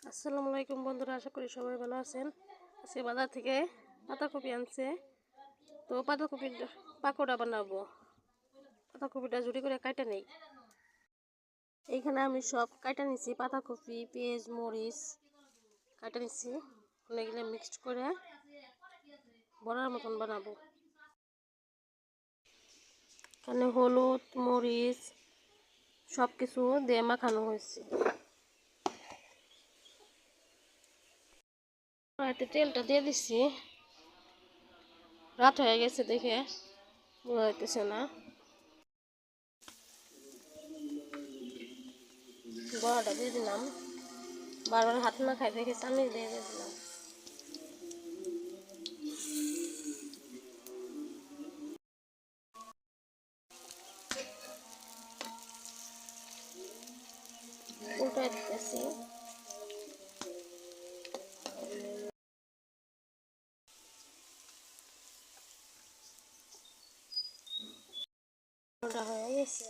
আসসালামু আলাইকুম বন্ধুরা, আশা করি সবাই ভালো আছেন। আজকে বাজার থেকে পাতাকপি আনছে, তো পাতাকপির পাকোড়া বানাবো। পাতাকপিটা জুড়ি করে কাটা নেই। এইখানে আমি সব কাটা নিছি, পাতাকপি, পেঁয়াজ, মরিচ কাটা নিছি। এগুলো মিক্সড করে বড়ার মতন বানাবো। এখানে হলুদ, মরিচ সব কিছু দিয়ে মাখানো হয়েছে। এতে তেলটা দিয়ে দিচ্ছি। রাত হয়ে গেছে দেখে বোঝা যাইতেছে না। বড়াটা দিয়ে দিলাম, বারবার হাত না খাই দেখে চামিচ দিয়ে দিলাম। উল্টাই দিতেছি। ওটা হয়ে গেছে।